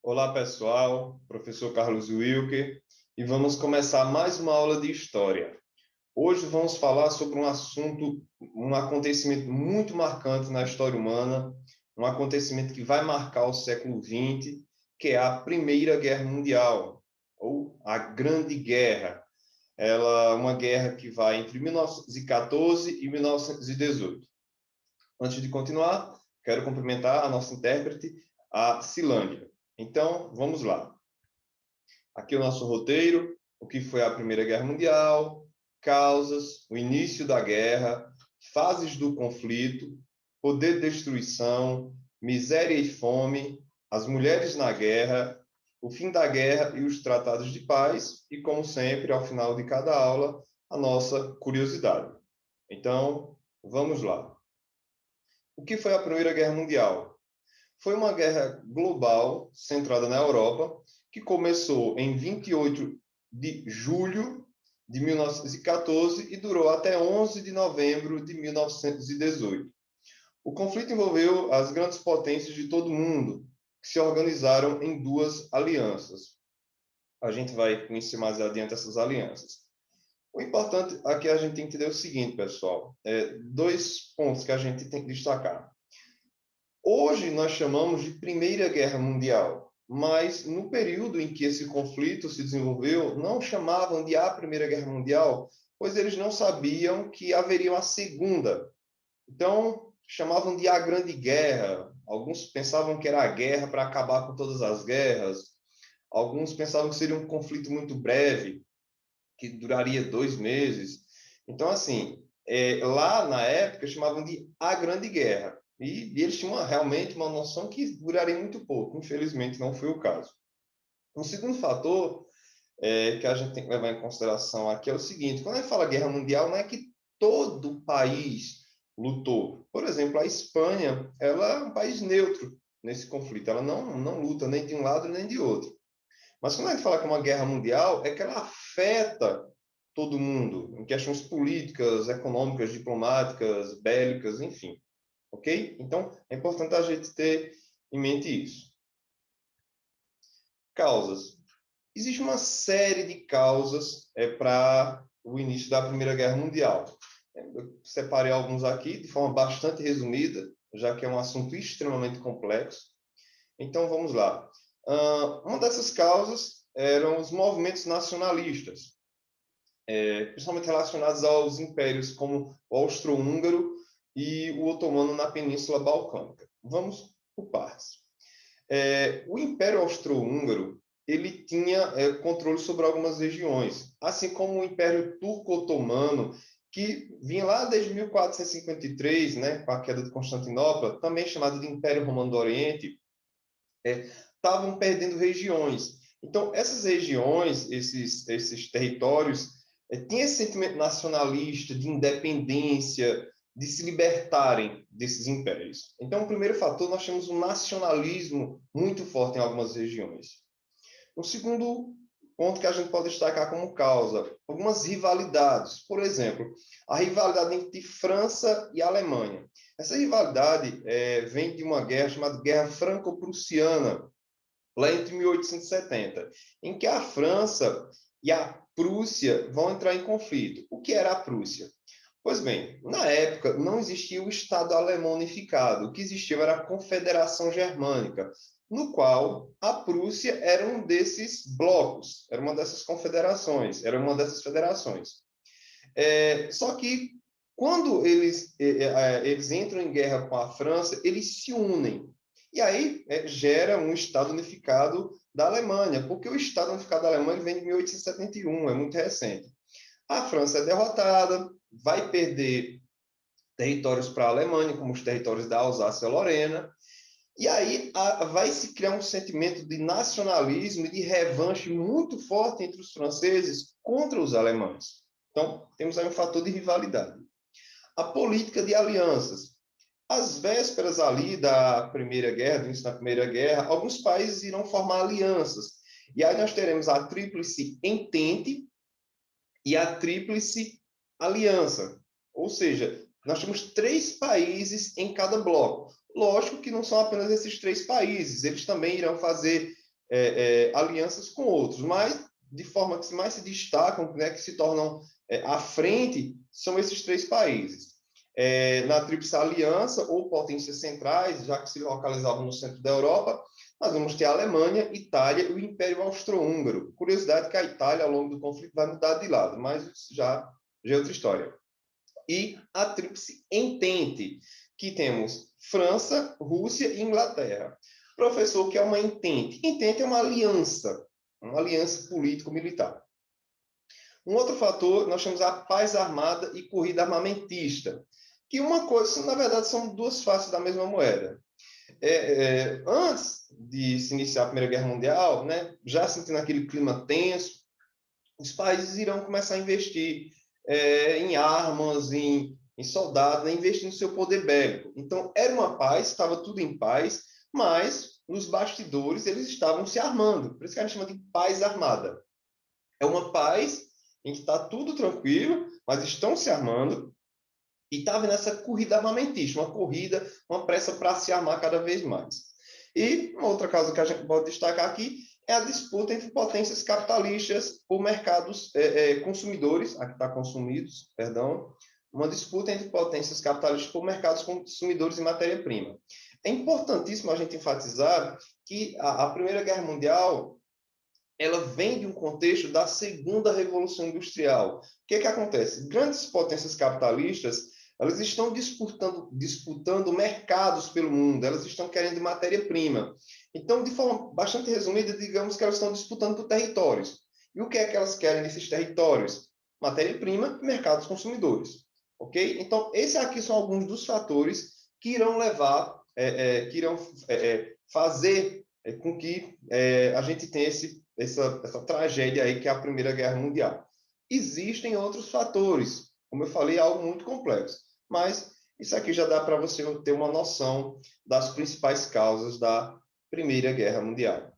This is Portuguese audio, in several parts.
Olá, pessoal. Professor Carlos Wilker, e vamos começar mais uma aula de história. Hoje vamos falar sobre um assunto, um acontecimento muito marcante na história humana, um acontecimento que vai marcar o século XX, que é a Primeira Guerra Mundial, ou a Grande Guerra. Ela é uma guerra que vai entre 1914 e 1918. Antes de continuar, quero cumprimentar a nossa intérprete, a Silândia. Então, vamos lá. Aqui é o nosso roteiro, o que foi a Primeira Guerra Mundial, causas, o início da guerra, fases do conflito, poder de destruição, miséria e fome, as mulheres na guerra, o fim da guerra e os tratados de paz, e, como sempre, ao final de cada aula, a nossa curiosidade. Então, vamos lá. O que foi a Primeira Guerra Mundial? Foi uma guerra global centrada na Europa, que começou em 28 de julho de 1914 e durou até 11 de novembro de 1918. O conflito envolveu as grandes potências de todo o mundo, que se organizaram em duas alianças. A gente vai conhecer mais adiante essas alianças. O importante aqui a gente tem que entender o seguinte, pessoal, dois pontos que a gente tem que destacar. Hoje nós chamamos de Primeira Guerra Mundial, mas no período em que esse conflito se desenvolveu, não chamavam de a Primeira Guerra Mundial, pois eles não sabiam que haveria uma segunda. Então, chamavam de a Grande Guerra. Alguns pensavam que era a guerra para acabar com todas as guerras. Alguns pensavam que seria um conflito muito breve, que duraria 2 meses. Então, assim, lá na época chamavam de a Grande Guerra. E eles tinham realmente uma noção que duraria muito pouco. Infelizmente, não foi o caso. Um segundo fator que a gente tem que levar em consideração aqui é o seguinte: quando a gente fala guerra mundial, não é que todo o país lutou. Por exemplo, a Espanha, ela é um país neutro nesse conflito. Ela não luta nem de um lado nem de outro. Mas quando a gente fala que é uma guerra mundial, é que ela afeta todo mundo, em questões políticas, econômicas, diplomáticas, bélicas, enfim. Ok? Então, é importante a gente ter em mente isso. Causas. Existe uma série de causas para o início da Primeira Guerra Mundial. Eu separei alguns aqui de forma bastante resumida, já que é um assunto extremamente complexo. Então, vamos lá. Uma dessas causas eram os movimentos nacionalistas, principalmente relacionados aos impérios como o austro-húngaro e o otomano na Península Balcânica. Vamos por partes. O Império Austro-Húngaro ele tinha controle sobre algumas regiões, assim como o Império Turco-Otomano, que vinha lá desde 1453, né, com a queda de Constantinopla, também chamado de Império Romano do Oriente, estavam perdendo regiões. Então, essas regiões, esses territórios, tinham esse sentimento nacionalista, de independência, de se libertarem desses impérios. Então, o primeiro fator, nós temos um nacionalismo muito forte em algumas regiões. O segundo ponto que a gente pode destacar como causa, algumas rivalidades. Por exemplo, a rivalidade entre França e Alemanha. Essa rivalidade vem de uma guerra chamada Guerra Franco-Prussiana, lá entre 1870, em que a França e a Prússia vão entrar em conflito. O que era a Prússia? Pois bem, na época não existia o Estado alemão unificado, o que existia era a Confederação Germânica, no qual a Prússia era um desses blocos, era uma dessas confederações, era uma dessas federações. Só que quando eles entram em guerra com a França, eles se unem. E aí gera um Estado unificado da Alemanha, porque o Estado unificado da Alemanha vem de 1871, é muito recente. A França é derrotada, vai perder territórios para a Alemanha, como os territórios da Alsácia e Lorena, e aí vai se criar um sentimento de nacionalismo e de revanche muito forte entre os franceses contra os alemães. Então, temos aí um fator de rivalidade. A política de alianças. Às vésperas ali da Primeira Guerra, do início da Primeira Guerra, alguns países irão formar alianças. E aí nós teremos a Tríplice Entente e a Tríplice Aliança. Ou seja, nós temos 3 países em cada bloco. Lógico que não são apenas esses 3 países, eles também irão fazer alianças com outros, mas de forma que mais se destacam, né, que se tornam à frente, são esses três países. Na Tríplice Aliança, ou potências centrais, já que se localizavam no centro da Europa, nós vamos ter a Alemanha, Itália e o Império Austro-Húngaro. Curiosidade que a Itália, ao longo do conflito, vai mudar de lado, mas isso já é outra história. E a Tríplice Entente, que temos França, Rússia e Inglaterra. Professor, o que é uma entente? Entente é uma aliança político-militar. Um outro fator, nós temos a paz armada e corrida armamentista, que uma coisa, na verdade, são duas faces da mesma moeda. Antes de se iniciar a Primeira Guerra Mundial, né, já sentindo aquele clima tenso, os países irão começar a investir em armas, em soldados, né, investir no seu poder bélico. Então, era uma paz, estava tudo em paz, mas nos bastidores eles estavam se armando. Por isso que a gente chama de paz armada. É uma paz em que está tudo tranquilo, mas estão se armando e está havendo essa corrida armamentista, uma corrida, uma pressa para se armar cada vez mais. E uma outra causa que a gente pode destacar aqui é a disputa entre potências capitalistas por mercados consumidores, aqui está consumidos, perdão, uma disputa entre potências capitalistas por mercados consumidores de matéria-prima. É importantíssimo a gente enfatizar que a Primeira Guerra Mundial ela vem de um contexto da Segunda Revolução Industrial. O que acontece? Grandes potências capitalistas elas estão disputando mercados pelo mundo, elas estão querendo matéria-prima. Então, de forma bastante resumida, digamos que elas estão disputando por territórios. E o que é que elas querem nesses territórios? Matéria-prima e mercados consumidores. Ok? Então, esses aqui são alguns dos fatores que irão levar, que irão fazer com que a gente tenha essa tragédia aí que é a Primeira Guerra Mundial. Existem outros fatores, como eu falei, é algo muito complexo, mas isso aqui já dá para você ter uma noção das principais causas da Primeira Guerra Mundial.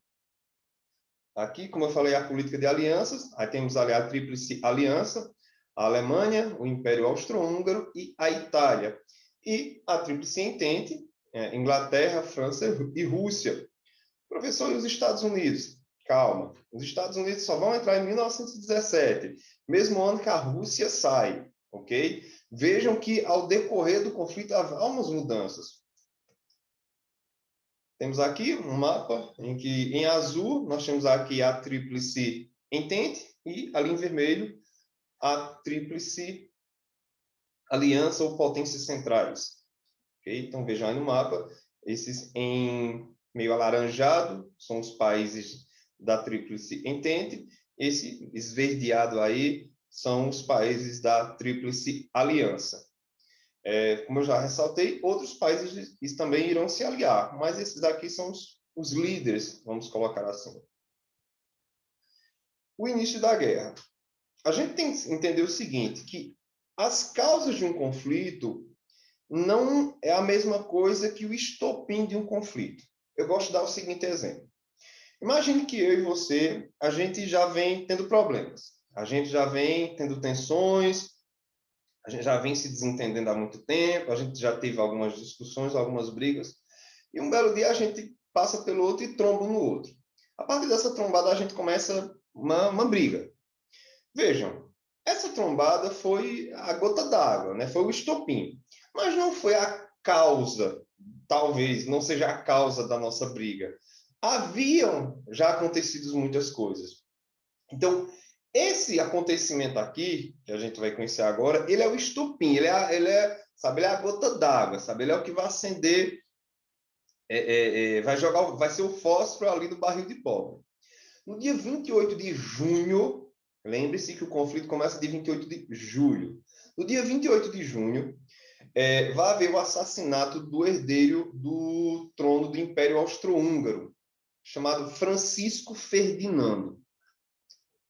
Aqui, como eu falei, a política de alianças, aí temos ali a Tríplice Aliança, a Alemanha, o Império Austro-Húngaro e a Itália. E a Tríplice Entente, Inglaterra, França e Rússia. Professor, e os Estados Unidos? Calma, os Estados Unidos só vão entrar em 1917, mesmo ano que a Rússia sai, ok? Vejam que ao decorrer do conflito há umas mudanças. Temos aqui um mapa em que em azul nós temos aqui a Tríplice Entente e ali em vermelho a Tríplice Aliança ou Potências Centrais. Okay? Então vejam aí no mapa, esses em meio alaranjado são os países da Tríplice Entente, esse esverdeado aí são os países da Tríplice Aliança. Como eu já ressaltei, outros países também irão se aliar, mas esses aqui são os líderes, vamos colocar assim. O início da guerra. A gente tem que entender o seguinte, que as causas de um conflito não é a mesma coisa que o estopim de um conflito. Eu gosto de dar o seguinte exemplo. Imagine que eu e você, a gente já vem tendo problemas. A gente já vem tendo tensões, a gente já vem se desentendendo há muito tempo, a gente já teve algumas discussões, algumas brigas, e um belo dia a gente passa pelo outro e tromba um no outro. A partir dessa trombada, a gente começa uma briga. Vejam, essa trombada foi a gota d'água, né? Foi o estopim, mas não foi a causa, talvez não seja a causa da nossa briga. Haviam já acontecido muitas coisas. Então, esse acontecimento aqui, que a gente vai conhecer agora, ele é o estopim, ele é a gota d'água, sabe? Ele é o que vai acender, vai ser o fósforo ali do barril de pólvora. No dia 28 de junho, lembre-se que o conflito começa dia 28 de julho. No dia 28 de junho, vai haver o assassinato do herdeiro do trono do Império Austro-Húngaro, chamado Francisco Ferdinando.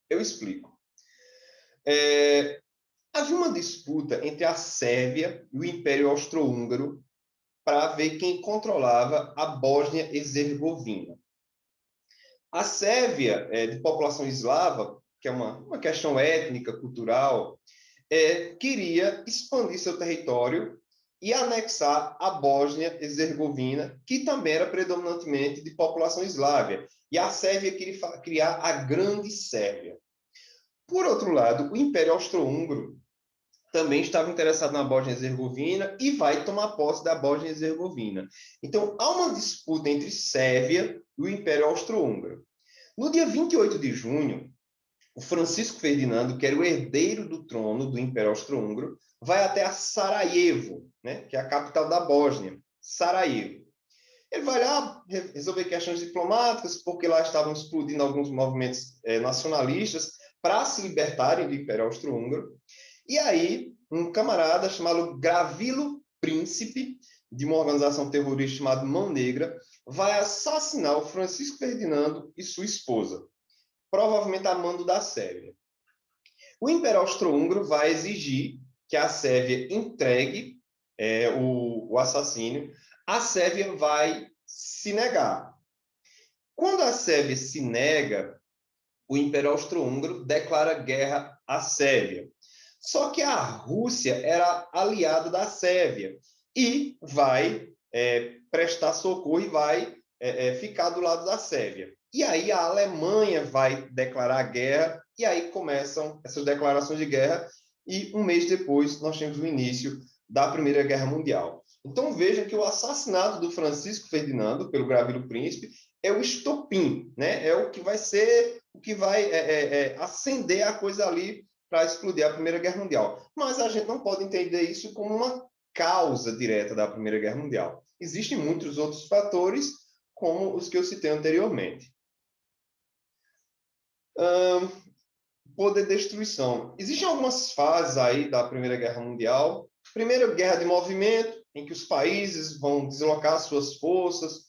Eu explico. Havia uma disputa entre a Sérvia e o Império Austro-Húngaro para ver quem controlava a Bósnia-Herzegovina. A Sérvia, de população eslava, que é uma questão étnica, cultural, queria expandir seu território e anexar a Bósnia-Herzegovina, que também era predominantemente de população eslávia. E a Sérvia queria criar a Grande Sérvia. Por outro lado, o Império Austro-Húngaro também estava interessado na Bósnia-Herzegovina e vai tomar posse da Bósnia-Herzegovina. Então, há uma disputa entre Sérvia e o Império Austro-Húngaro. No dia 28 de junho, o Francisco Ferdinando, que era o herdeiro do trono do Império Austro-Húngaro, vai até a Sarajevo, né, que é a capital da Bósnia, Sarajevo. Ele vai lá resolver questões diplomáticas, porque lá estavam explodindo alguns movimentos nacionalistas para se libertarem do Império Austro-Húngaro. E aí, um camarada chamado Gravilo Príncipe, de uma organização terrorista chamada Mão Negra, vai assassinar o Francisco Ferdinando e sua esposa, provavelmente a mando da Sérvia. O Império Austro-Húngaro vai exigir que a Sérvia entregue o assassínio. A Sérvia vai se negar. Quando a Sérvia se nega, o Império Austro-Húngaro declara guerra à Sérvia. Só que a Rússia era aliada da Sérvia e vai prestar socorro e vai ficar do lado da Sérvia. E aí a Alemanha vai declarar guerra e aí começam essas declarações de guerra e um mês depois nós temos o início da Primeira Guerra Mundial. Então veja que o assassinato do Francisco Ferdinando pelo Gravilo Príncipe é o estopim, né? É o que vai ser, o que vai acender a coisa ali para explodir a Primeira Guerra Mundial. Mas a gente não pode entender isso como uma causa direta da Primeira Guerra Mundial. Existem muitos outros fatores, como os que eu citei anteriormente. Poder de destruição. Existem algumas fases aí da Primeira Guerra Mundial. Primeiro, guerra de movimento, em que os países vão deslocar suas forças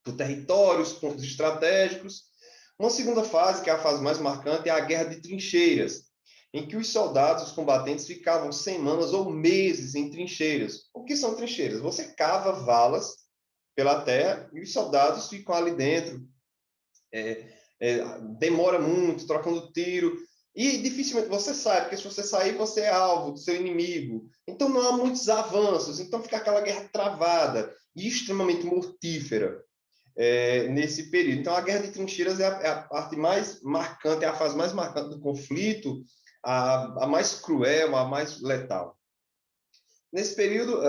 por territórios, pontos estratégicos. Uma segunda fase, que é a fase mais marcante, é a guerra de trincheiras, em que os soldados, os combatentes, ficavam semanas ou meses em trincheiras. O que são trincheiras? Você cava valas pela terra e os soldados ficam ali dentro. Demora muito, trocando tiro, e dificilmente você sai, porque se você sair, você é alvo do seu inimigo. Então não há muitos avanços, então fica aquela guerra travada e extremamente mortífera nesse período. Então a guerra de trincheiras é a parte mais marcante, é a fase mais marcante do conflito, a mais cruel, a mais letal. Nesse período,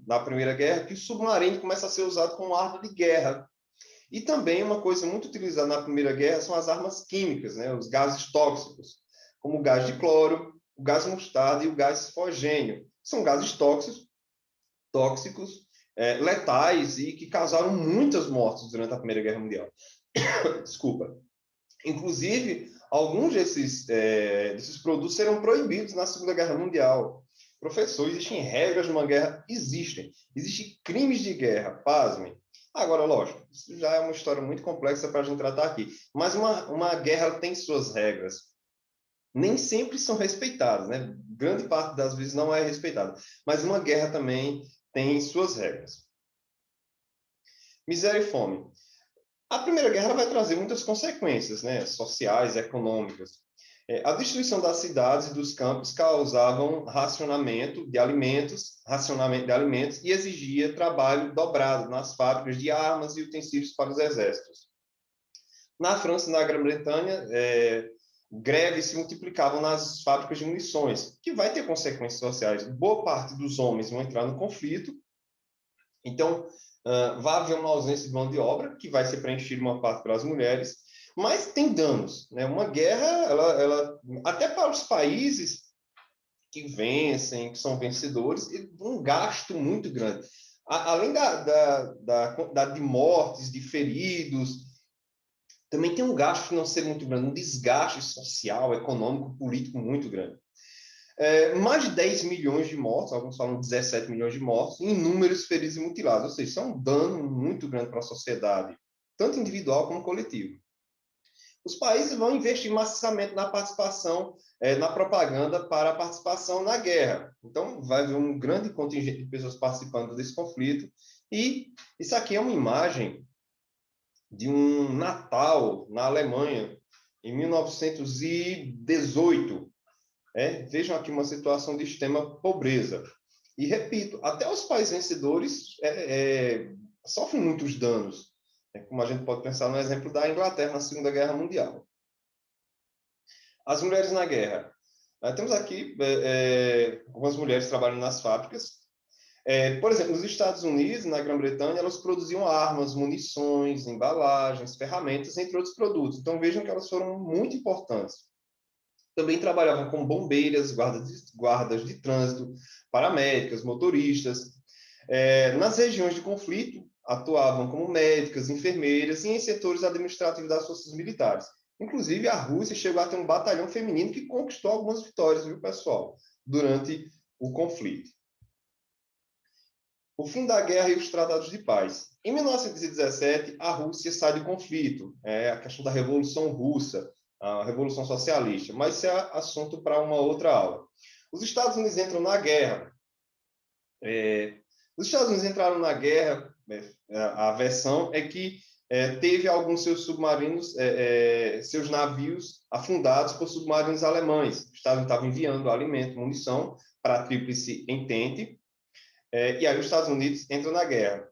na Primeira Guerra, que o submarino começa a ser usado como arma de guerra. E também uma coisa muito utilizada na Primeira Guerra são as armas químicas, né? Os gases tóxicos, como o gás de cloro, o gás mostarda e o gás fosgênio. São gases tóxicos, letais e que causaram muitas mortes durante a Primeira Guerra Mundial. Desculpa. Inclusive, alguns desses produtos serão proibidos na Segunda Guerra Mundial. Professor, existem regras de uma guerra? Existem. Existem crimes de guerra, pasmem. Agora, lógico, isso já é uma história muito complexa para a gente tratar aqui. Mas uma guerra tem suas regras. Nem sempre são respeitadas, né? Grande parte das vezes não é respeitada. Mas uma guerra também tem suas regras. Miséria e fome. A Primeira Guerra vai trazer muitas consequências, né? Sociais, econômicas. A destruição das cidades e dos campos causavam racionamento de alimentos e exigia trabalho dobrado nas fábricas de armas e utensílios para os exércitos. Na França e na Grã-Bretanha, greves se multiplicavam nas fábricas de munições, que vai ter consequências sociais. Boa parte dos homens vão entrar no conflito, então vai haver uma ausência de mão de obra, que vai ser preenchida uma parte pelas mulheres, mas tem danos, né? Uma guerra, ela até para os países que vencem, que são vencedores, um gasto muito grande. Além de mortes, de feridos, também tem um gasto financeiro muito grande, um desgaste social, econômico, político muito grande. Mais de 10 milhões de mortos, alguns falam 17 milhões de mortos, e inúmeros feridos e mutilados, ou seja, isso é um dano muito grande para a sociedade, tanto individual como coletivo. Os países vão investir maciçamente na participação, na propaganda para a participação na guerra. Então, vai haver um grande contingente de pessoas participando desse conflito. E isso aqui é uma imagem de um Natal na Alemanha, em 1918. Vejam aqui uma situação de extrema pobreza. E repito, até os países vencedores sofrem muitos danos, como a gente pode pensar no exemplo da Inglaterra na Segunda Guerra Mundial. As mulheres na guerra. Temos aqui algumas mulheres trabalhando nas fábricas. Por exemplo, nos Estados Unidos, na Grã-Bretanha, elas produziam armas, munições, embalagens, ferramentas, entre outros produtos. Então, vejam que elas foram muito importantes. Também trabalhavam como bombeiras, guardas de trânsito, paramédicas, motoristas. Nas regiões de conflito, atuavam como médicas, enfermeiras e em setores administrativos das forças militares. Inclusive, a Rússia chegou a ter um batalhão feminino que conquistou algumas vitórias, viu, pessoal, durante o conflito. O fim da guerra e os tratados de paz. Em 1917, a Rússia sai do conflito, a questão da Revolução Russa, a Revolução Socialista, mas isso é assunto para uma outra aula. Os Estados Unidos entram na guerra. Os Estados Unidos entraram na guerra, a versão é que teve alguns seus submarinos, seus navios afundados por submarinos alemães. Os Estados Unidos estavam enviando alimento, munição para a Tríplice Entente, e aí os Estados Unidos entram na guerra.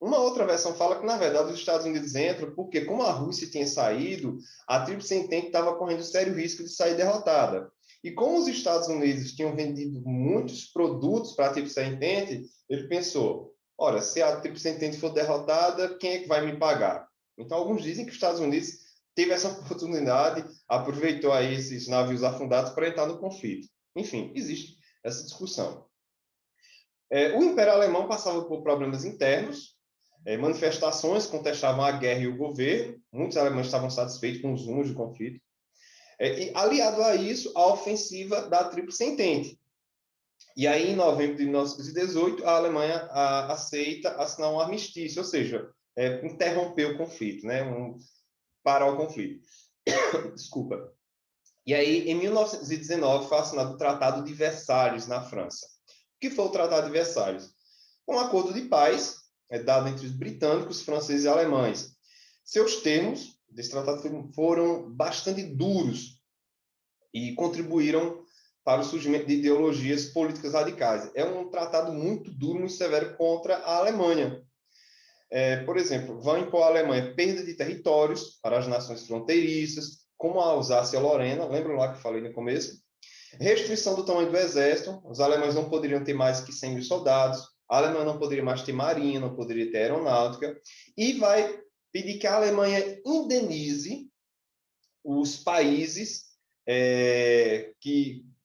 Uma outra versão fala que, na verdade, os Estados Unidos entram porque, como a Rússia tinha saído, a Tríplice Entente estava correndo sério risco de sair derrotada. E como os Estados Unidos tinham vendido muitos produtos para a Tríplice Entente, ele pensou, ora, se a Tríplice Entente for derrotada, quem é que vai me pagar? Então, alguns dizem que os Estados Unidos teve essa oportunidade, aproveitou aí esses navios afundados para entrar no conflito. Enfim, existe essa discussão. O Império Alemão passava por problemas internos, manifestações contestavam a guerra e o governo, muitos alemães estavam satisfeitos com os rumos do conflito, e aliado a isso, a ofensiva da Tríplice Entente. E aí, em novembro de 1918, a Alemanha aceita assinar um armistício, ou seja, interromper o conflito, né? Parar o conflito. Desculpa. E aí, em 1919, foi assinado o Tratado de Versalhes, na França. O que foi o Tratado de Versalhes? Um acordo de paz dado entre os britânicos, franceses e alemães. Seus termos desse tratado foram bastante duros e contribuíram para o surgimento de ideologias políticas radicais. É um tratado muito duro, muito severo contra a Alemanha. Por exemplo, vão impor à Alemanha perda de territórios para as nações fronteiriças, como a Alsácia e a Lorena, lembram lá que falei no começo? Restrição do tamanho do exército, os alemães não poderiam ter mais que 100 mil soldados, a Alemanha não poderia mais ter marinha, não poderia ter aeronáutica, e vai pedir que a Alemanha indenize os países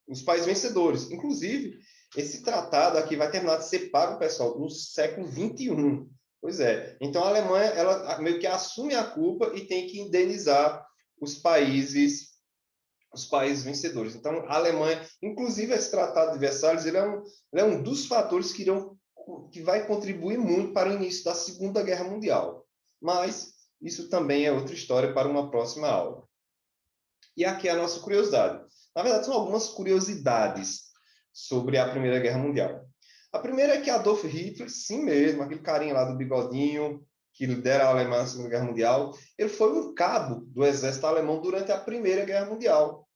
os países vencedores. Inclusive, esse tratado aqui vai terminar de ser pago, pessoal, no século XXI. Pois é. Então, a Alemanha, ela meio que assume a culpa e tem que indenizar os países vencedores. Então, a Alemanha, inclusive esse Tratado de Versalhes, ele é um dos fatores que vai contribuir muito para o início da Segunda Guerra Mundial. Mas isso também é outra história para uma próxima aula. E aqui é a nossa curiosidade. Na verdade, são algumas curiosidades sobre a Primeira Guerra Mundial. A primeira é que Adolf Hitler, sim mesmo, aquele carinha lá do bigodinho, que lidera a Alemanha na Segunda Guerra Mundial, ele foi um cabo do exército alemão durante a Primeira Guerra Mundial.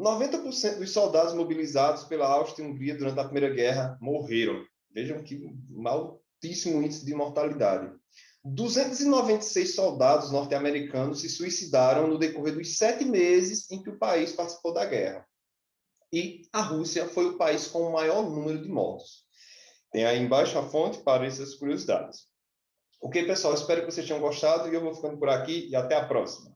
90% dos soldados mobilizados pela Áustria e Hungria durante a Primeira Guerra morreram. Vejam que altíssimo índice de mortalidade. 296 soldados norte-americanos se suicidaram no decorrer dos 7 meses em que o país participou da guerra. E a Rússia foi o país com o maior número de mortos. Tem aí embaixo a fonte para essas curiosidades. Ok, pessoal? Espero que vocês tenham gostado e eu vou ficando por aqui e até a próxima.